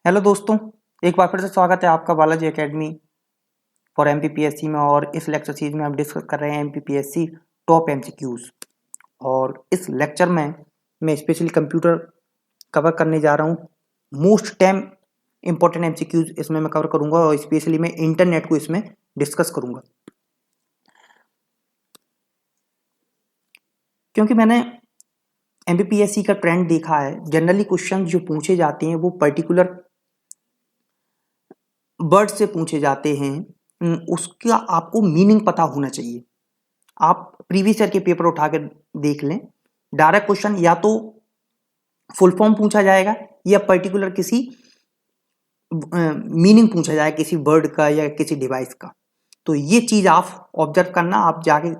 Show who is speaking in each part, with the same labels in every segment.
Speaker 1: Hello दोस्तों, एक बार फिर से स्वागत है आपका बालाजी एकेडमी फॉर एमपीपीएससी में। और इस लेक्चर सीरीज में हम डिस्कस कर रहे हैं एमपीपीएससी टॉप एमसीक्यूज। और इस लेक्चर में मैं स्पेशली कंप्यूटर कवर करने जा रहा हूँ। मोस्ट टाइम इंपॉर्टेंट एमसीक्यूज इसमें मैं कवर करूँगा और स्पेशली मैं इंटरनेट को इसमें डिस्कस करूँगा, क्योंकि मैंने एमपीपीएससी का ट्रेंड देखा है। जनरली क्वेश्चन जो पूछे जाते हैं वो पर्टिकुलर वर्ड से पूछे जाते हैं, उसका आपको मीनिंग पता होना चाहिए। आप प्रीवियस ईयर के पेपर उठा कर देख लें, डायरेक्ट क्वेश्चन या तो फुल फॉर्म पूछा जाएगा या पर्टिकुलर किसी मीनिंग पूछा जाएगा किसी वर्ड का या किसी डिवाइस का। तो ये चीज आप ऑब्जर्व करना, आप जाके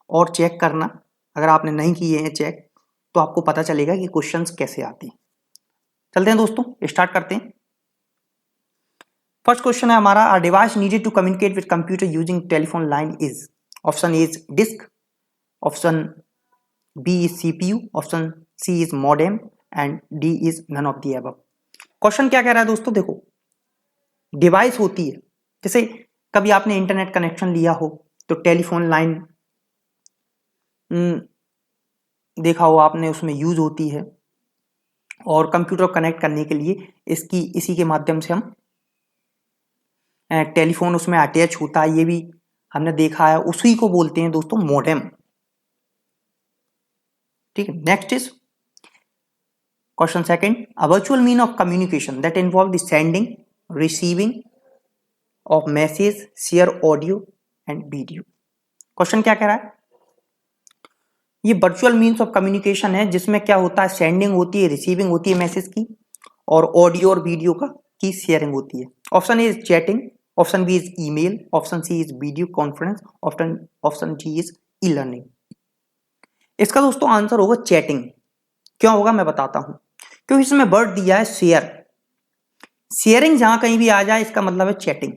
Speaker 1: और चेक करना। अगर आपने नहीं किए हैं चेक तो आपको पता चलेगा कि क्वेश्चंस कैसे आते हैं। चलते हैं दोस्तों, स्टार्ट करते हैं। फर्स्ट क्वेश्चन है हमारा, a device needed to communicate with computer using telephone line is. Option A is disk, option B is CPU, option C is modem and D is none of the above. Question क्या कह रहा है दोस्तों? देखो, device होती है, जैसे कभी आपने इंटरनेट कनेक्शन लिया हो तो टेलीफोन लाइन देखा हो आपने, उसमें यूज होती है। और कंप्यूटर कनेक्ट करने के लिए इसी के माध्यम से हम टेलीफोन उसमें अटैच होता है, ये भी हमने देखा है। उसी को बोलते हैं दोस्तों मॉडेम। ठीक है, next is question second, a virtual mean of communication that involve the sending, receiving of message, share audio and video. Question क्या कह रहा है? ये वर्चुअल मीन्स ऑफ कम्युनिकेशन है जिसमें क्या होता है, सेंडिंग होती है, रिसीविंग होती है मैसेज की, और ऑडियो और वीडियो की शेयरिंग होती है। Option A is chatting, option B is email, option C is video conference, option D is e learning. इसका दोस्तों आंसर होगा चैटिंग। क्यों होगा मैं बताता हूं। क्योंकि इसमें वर्ड दिया है शेयर। शेयरिंग जहां कहीं भी आ जाए इसका मतलब है चैटिंग।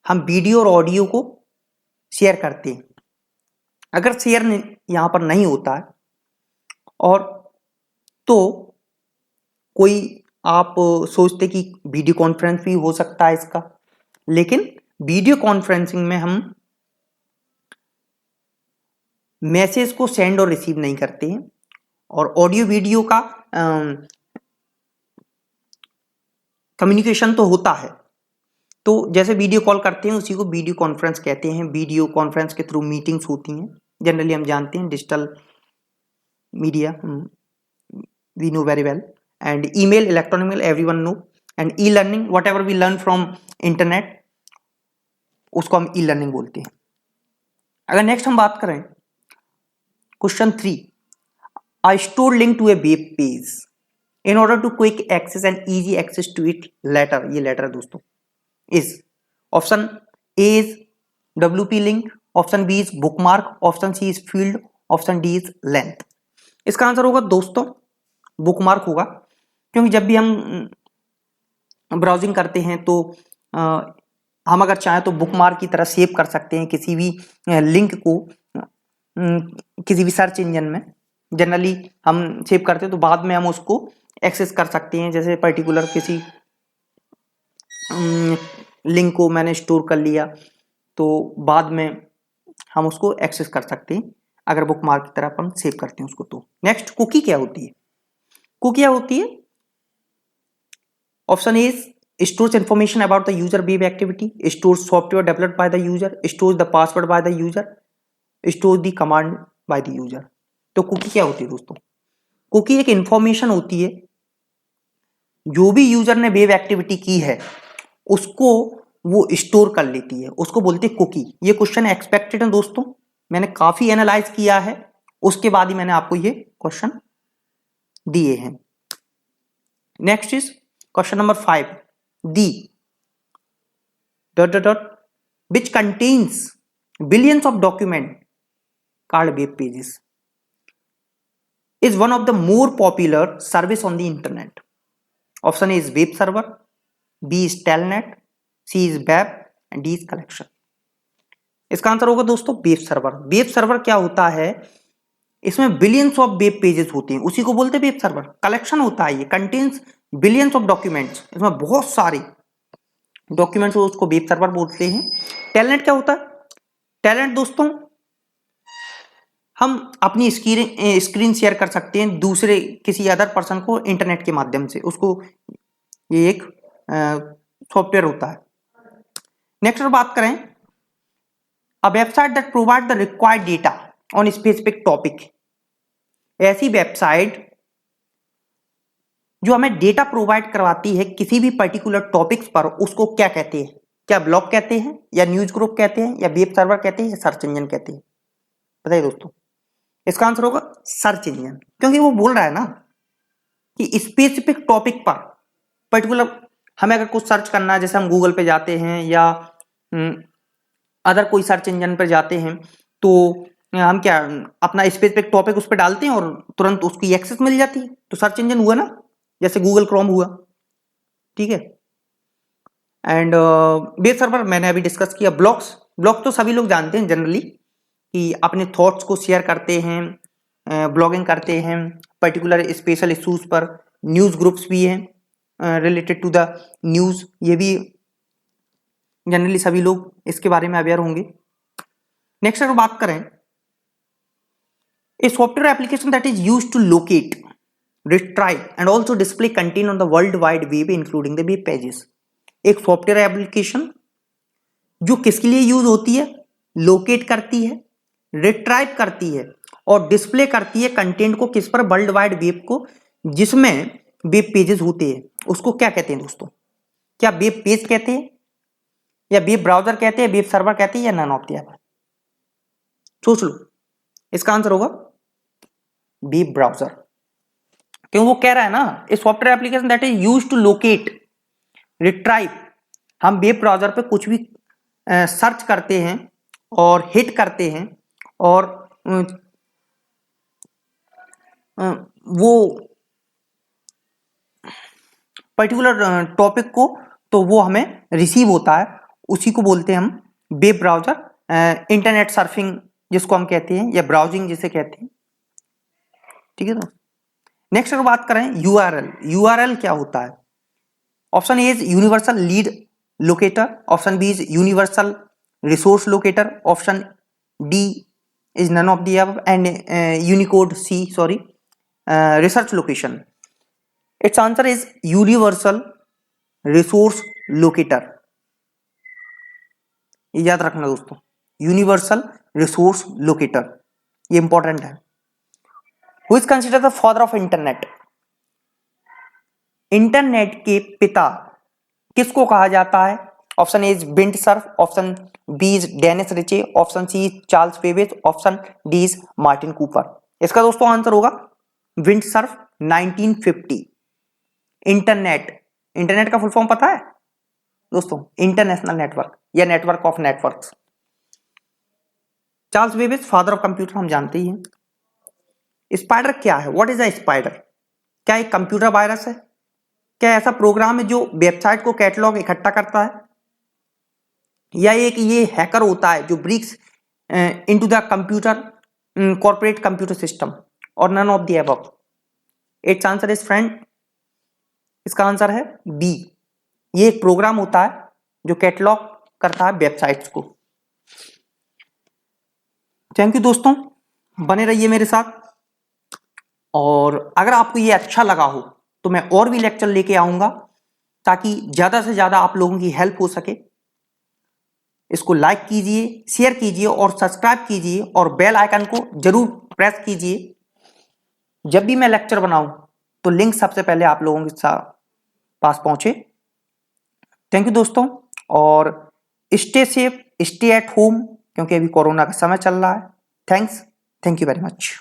Speaker 1: हम वीडियो और ऑडियो को शेयर करते हैं। अगर शेयर यहां पर नहीं होता है और तो कोई आप सोचते कि वीडियो कॉन्फ्रेंस भी हो सकता है इसका, लेकिन वीडियो कॉन्फ्रेंसिंग में हम मैसेज को सेंड और रिसीव नहीं करते हैं। और ऑडियो वीडियो का कम्युनिकेशन तो होता है। तो जैसे वीडियो कॉल करते हैं उसी को वीडियो कॉन्फ्रेंस कहते हैं। वीडियो कॉन्फ्रेंस के थ्रू मीटिंग्स होती हैं, जनरली हम जानते हैं digital media, we know very well. And email, electronic mail, everyone know. And e learning, whatever we learn from internet, उसको हम ई लर्निंग बोलते हैं। अगर नेक्स्ट हम बात करें question 3, I stored link to a web page in order to quick access and easy access to it later, ये later है दोस्तों, is option A is WP link, option B is bookmark, option C is field, option D is length. इसका answer होगा दोस्तों bookmark होगा, क्योंकि जब भी हम ब्राउजिंग करते हैं तो हम अगर चाहें तो बुकमार्क की तरह सेव कर सकते हैं किसी भी लिंक को किसी भी सर्च इंजन में। जनरली हम सेव करते हैं तो बाद में हम उसको एक्सेस कर सकते हैं। जैसे पर्टिकुलर किसी लिंक को मैंने स्टोर कर लिया तो बाद में हम उसको एक्सेस कर सकते हैं अगर बुकमार्क की तरह अपन सेव करते हैं उसको। तो नेक्स्ट, कुकी क्या होती है? कुकी क्या होती है? Option A stores information about the user web activity, stores software developed by the user, stores the password by the user, stores the command by the user। तो कुकी क्या होती है दोस्तों? कुकी एक इंफॉर्मेशन होती है, जो भी यूजर ने वेब एक्टिविटी की है उसको वो स्टोर कर लेती है, उसको बोलते हैं कुकी। ये क्वेश्चन एक्सपेक्टेड है दोस्तों, मैंने काफी एनालाइज किया है, उसके बाद ही मैंने आपको ये क्वेश्चन दिए हैं। Next is question number 5, the which contains billions of document called web pages is one of the more popular service on the internet। Option A is web server, B is telnet, C is web and D is collection. इसका answer होगा दोस्तों web server. Web server क्या होता है? इसमें billions of web pages होते हैं, उसी को बोलते हैं वेब सर्वर। कलेक्शन होता है ये, कंटेन्स बिलियंस ऑफ डॉक्यूमेंट्स, इसमें बहुत सारे डॉक्यूमेंट्स, उसको वेब सर्वर बोलते हैं। टेलनेट क्या होता है? टेलनेट दोस्तों, हम अपनी स्क्रीन शेयर कर सकते हैं दूसरे किसी अदर पर्सन को इंटरनेट के माध्यम से, उसको ये एक सॉफ्टवेयर होता है। नेक्स्ट बात करें, a website that provide the required data on specific topic, ऐसी वेबसाइट जो हमें डेटा प्रोवाइड करवाती है किसी भी पर्टिकुलर टॉपिक्स पर, उसको क्या कहते हैं? क्या ब्लॉग कहते हैं, या न्यूज ग्रुप कहते हैं, या वेब सर्वर कहते हैं, या सर्च इंजन कहते हैं? बताइए दोस्तों, इसका आंसर होगा सर्च इंजन, क्योंकि वो बोल रहा है ना कि स्पेसिफिक टॉपिक पर पर्टिकुलर हमें अगर कुछ सर्च करना है, जैसे हम गूगल पे जाते हैं या अदर कोई सर्च इंजन पर जाते हैं, तो हम क्या अपना स्पेसिफिक टॉपिक उस पर डालते हैं और तुरंत उसकी एक्सेस मिल जाती है, तो सर्च इंजन हुआ ना, जैसे गूगल क्रोम हुआ, ठीक है। एंड वेब सर्वर मैंने अभी डिस्कस किया। ब्लॉग्स, ब्लॉग तो सभी लोग जानते हैं जनरली कि अपने थॉट्स को शेयर करते हैं, ब्लॉगिंग करते हैं पर्टिकुलर स्पेशल इश्यूज पर। न्यूज ग्रुप्स भी हैं रिलेटेड टू द न्यूज, ये भी जनरली सभी लोग इसके बारे में अवेयर होंगे। नेक्स्ट अगर बात करें, a software application that is used to locate, retrieve and also display content on the world wide web including the web pages। एक सॉफ्टवेयर एप्लीकेशन जो किसके लिए यूज होती है? लोकेट करती है, रिट्राइव करती है और डिस्प्ले करती है कंटेंट को, किस पर? वर्ल्ड वाइड वेब को, जिसमें वेब पेजेस होते हैं। उसको क्या कहते हैं दोस्तों? क्या वेब पेज कहते हैं, या वेब ब्राउजर कहते हैं, वेब सर्वर कहते हैं, या नन ऑफ द अबव? सोच लो, इसका आंसर होगा वेब ब्राउजर, क्यों? वो कह रहा है ना, a software application that is used to locate, retrieve. हम वेब ब्राउजर पे कुछ भी सर्च करते हैं और हिट करते हैं, और वो पर्टिकुलर टॉपिक को, तो वो हमें रिसीव होता है, उसी को बोलते हैं हम वेब ब्राउजर, इंटरनेट सर्फिंग जिसको हम कहते हैं, या ब्राउजिंग जिसे कहते हैं, ठीक है। तो नेक्स्ट अगर बात करें यूआरएल, यूआरएल क्या होता है? Option A is universal lead locator, option B is universal resource locator, option D is none of the above, and unicode C, sorry, research location. It's answer is universal resource locator, याद रखना दोस्तों, universal resource locator, ये important है। Who is considered the father of internet? Internet के पिता किसको कहा जाता है? Option A is Vint Cerf, option B is Dennis Ritchie, option C is Charles Babbage, option D is Martin Cooper. इसका दोस्तों आंसर होगा विंट सर्फ, 1950। इंटरनेट, इंटरनेट का फुल फॉर्म पता है दोस्तों? इंटरनेशनल नेटवर्क या network of networks. Charles Babbage father of computer, हम जानते ही हैं। स्पाइडर क्या है? What is a spider? क्या एक कंप्यूटर वायरस है? क्या ऐसा प्रोग्राम है जो वेबसाइट को कैटलॉग इकट्ठा करता है, या एक ये हैकर होता है जो breaks into the computer corporate computer system, और none of the above? It's answer is friend, इसका आंसर है बी। ये एक प्रोग्राम होता है जो कैटलॉग करता है वेबसाइट्स को। थैंक यू दोस्तों, बने रहिए मेरे साथ, और अगर आपको ये अच्छा लगा हो तो मैं और भी लेक्चर लेके आऊंगा, ताकि ज्यादा से ज्यादा आप लोगों की हेल्प हो सके। इसको लाइक कीजिए, शेयर कीजिए और सब्सक्राइब कीजिए, और बेल आइकन को जरूर प्रेस कीजिए। जब भी मैं लेक्चर बनाऊं तो लिंक सबसे पहले आप लोगों के पास पहुंचे। थैंक यू दोस्तों, और stay safe, stay at home, क्योंकि अभी कोरोना का समय चल रहा है। Thank you very much.